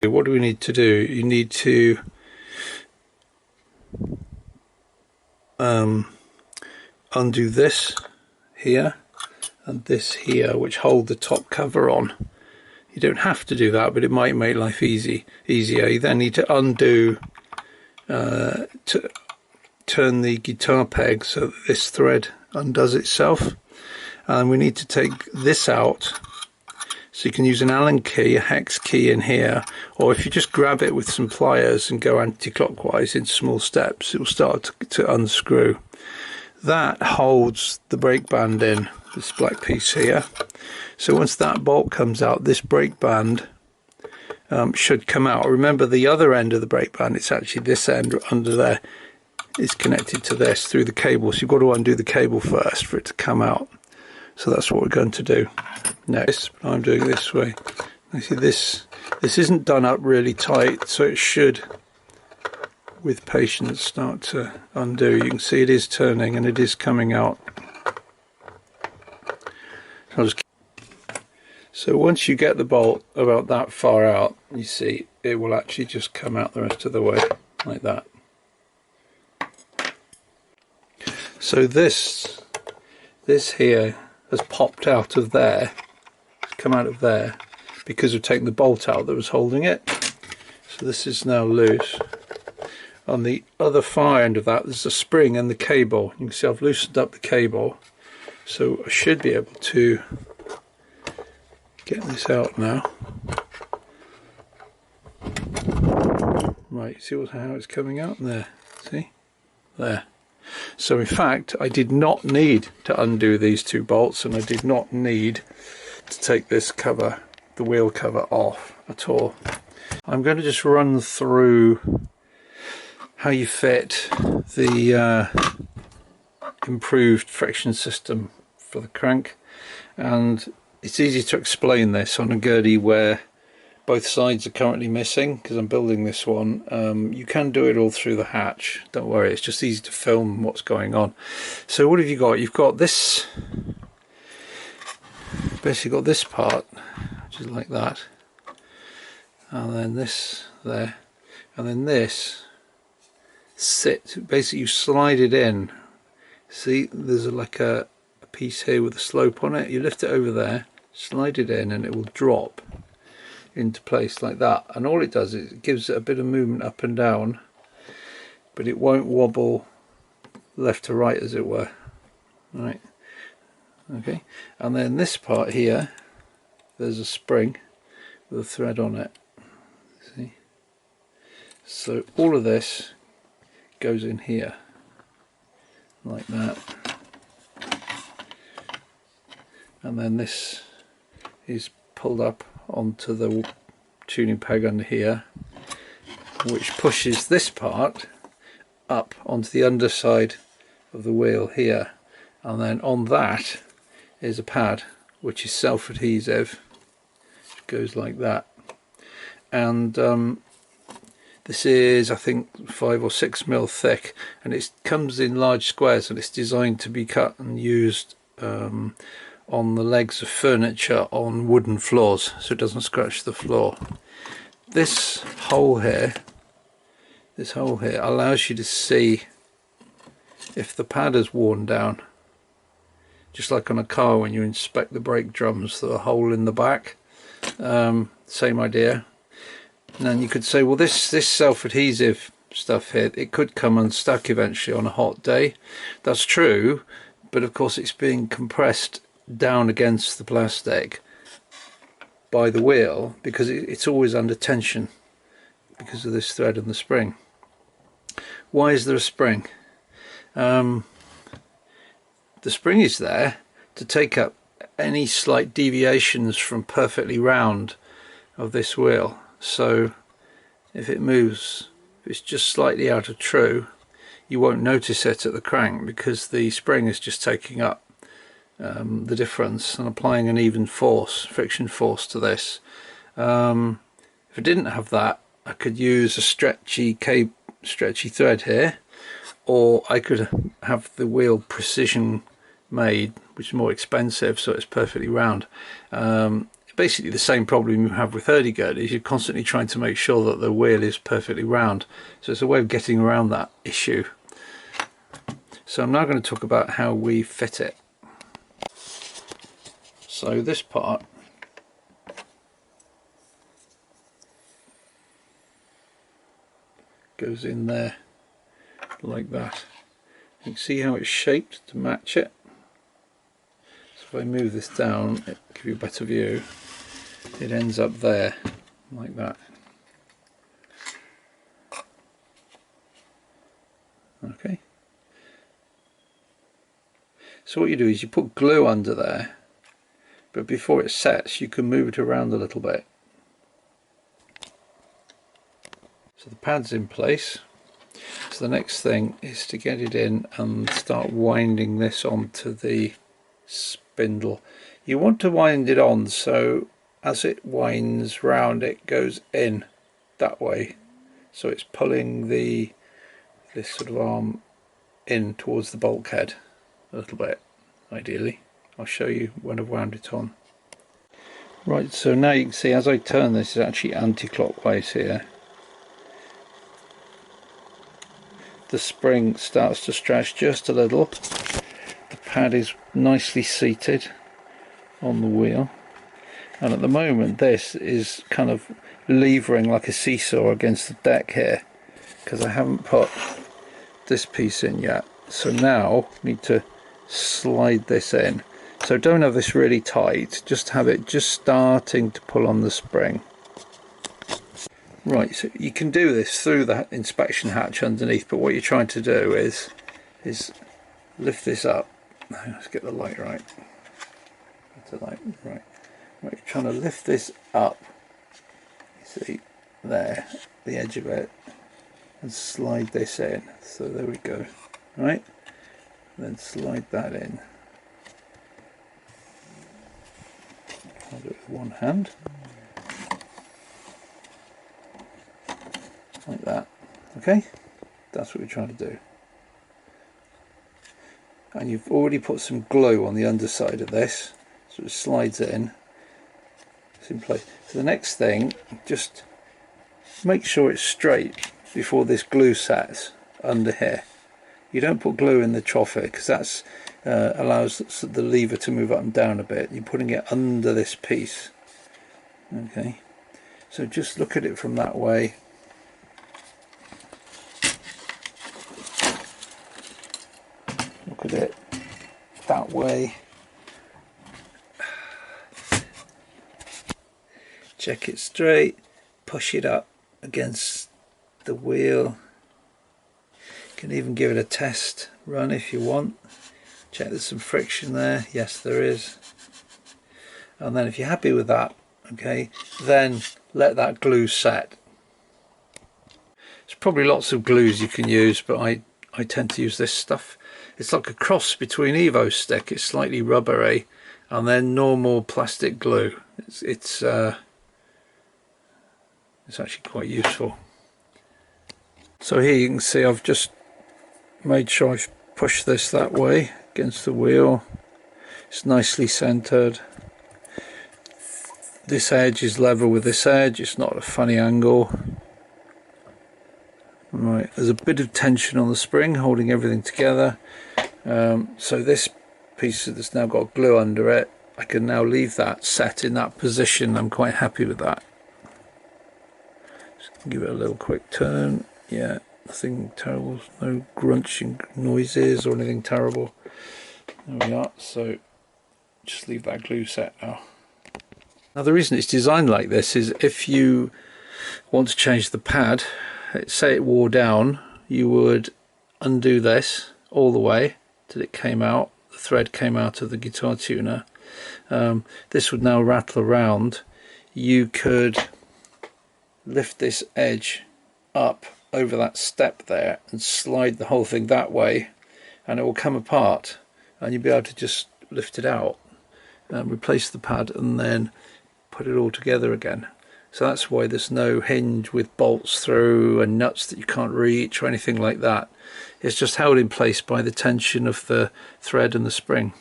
What do we need to do? You need to undo this here and this here, which hold the top cover on. You don't have to do that, but it might make life easier. You then need to undo to turn the guitar peg so that this thread undoes itself, and we need to take this out. So you can use an Allen key, a hex key in here, or if you just grab it with some pliers and go anti-clockwise in small steps, it will start to unscrew. That holds the brake band in, this black piece here. So once that bolt comes out, this brake band should come out. Remember, the other end of the brake band, it's actually this end under there, is connected to this through the cable. So you've got to undo the cable first for it to come out. So that's what we're going to do next. I'm doing it this way. You see, this isn't done up really tight, so it should, with patience, start to undo. You can see it is turning and it is coming out. So once you get the bolt about that far out, you see it will actually just come out the rest of the way like that. So this here has popped out of there, it's come out of there because we've taken the bolt out that was holding it. So this is now loose. On the other far end of that, there's a spring and the cable. You can see I've loosened up the cable, so I should be able to get this out now. Right, see how it's coming out there? See? There. So in fact, I did not need to undo these two bolts, and I did not need to take this cover, the wheel cover, off at all. I'm going to just run through how you fit the improved friction system for the crank, and it's easy to explain this on a Gurdie where both sides are currently missing, because I'm building this one. You can do it all through the hatch, don't worry, it's just easy to film what's going on. So what have you got? You've got this, basically got this part, which is like that, and then this there, and then this basically you slide it in. See, there's like a piece here with a slope on it. You lift it over there, slide it in, and it will drop into place like that, and all it does is it gives it a bit of movement up and down, but it won't wobble left to right, as it were. Right, okay, and then this part here, there's a spring with a thread on it. See, so all of this goes in here like that, and then this is pulled up onto the tuning peg under here, which pushes this part up onto the underside of the wheel here, and then on that is a pad which is self-adhesive, which goes like that, and this is, I think, 5 or 6 mil thick, and it comes in large squares, and it's designed to be cut and used on the legs of furniture on wooden floors, so it doesn't scratch the floor. This hole here allows you to see if the pad is worn down, just like on a car when you inspect the brake drums, there's a hole in the back. Same idea. And then you could say, well, this self-adhesive stuff here, it could come unstuck eventually on a hot day. That's true, but of course it's being compressed down against the plastic by the wheel, because it's always under tension because of this thread and the spring. Why is there a spring? The spring is there to take up any slight deviations from perfectly round of this wheel. So if it moves, if it's just slightly out of true, you won't notice it at the crank, because the spring is just taking up the difference and applying an even force, friction force, to this. If I didn't have that, I could use a stretchy thread here, or I could have the wheel precision made, which is more expensive, so it's perfectly round. basically the same problem you have with hurdy-gurdies. You're constantly trying to make sure that the wheel is perfectly round. So it's a way of getting around that issue. So I'm now going to talk about how we fit it. So this part goes in there like that. You can see how it's shaped to match it. So if I move this down, it'll give you a better view. It ends up there like that. Okay. So what you do is you put glue under there, but before it sets you can move it around a little bit. So the pad's in place. So the next thing is to get it in and start winding this onto the spindle. You want to wind it on so as it winds round it goes in that way. So it's pulling this sort of arm in towards the bulkhead a little bit, ideally. I'll show you when I've wound it on. Right, so now you can see as I turn this, it's actually anti-clockwise here. The spring starts to stretch just a little. The pad is nicely seated on the wheel, and at the moment this is kind of levering like a seesaw against the deck here because I haven't put this piece in yet. So now I need to slide this in. So don't have this really tight, just have it just starting to pull on the spring. Right, so you can do this through the inspection hatch underneath, but what you're trying to do is lift this up. Let's get the light right. Get the light right. Right, you're trying to lift this up. You see there, the edge of it, and slide this in. So there we go. Right, then slide that in. I'll do it with one hand. Like that. Okay, that's what we're trying to do. And you've already put some glue on the underside of this, so it slides it in. It's in place. So the next thing, just make sure it's straight before this glue sets under here. You don't put glue in the trough here because that's allows the lever to move up and down a bit. You're putting it under this piece. Okay, so just look at it from that way. Look at it that way. Check it straight, push it up against the wheel. You can even give it a test run if you want. Check there's some friction there. Yes, there is. And then if you're happy with that, okay, then let that glue set. There's probably lots of glues you can use, but I tend to use this stuff. It's like a cross between Evo stick. It's slightly rubbery, and then normal plastic glue. It's actually quite useful. So here you can see I've just made sure I've pushed this that way against the wheel. It's nicely centered. This edge is level with this edge. It's not a funny angle. Right, there's a bit of tension on the spring holding everything together. So this piece that's now got glue under it, I can now leave that set in that position. I'm quite happy with that. Just give it a little quick turn. Yeah, nothing terrible, no grunching noises or anything terrible. There we are. So just leave that glue set now. Now the reason it's designed like this is if you want to change the pad, say it wore down, you would undo this all the way till it came out, the thread came out of the guitar tuner. This would now rattle around. You could lift this edge up over that step there and slide the whole thing that way, and it will come apart, and you'll be able to just lift it out and replace the pad and then put it all together again. So that's why there's no hinge with bolts through and nuts that you can't reach or anything like that. It's just held in place by the tension of the thread and the spring.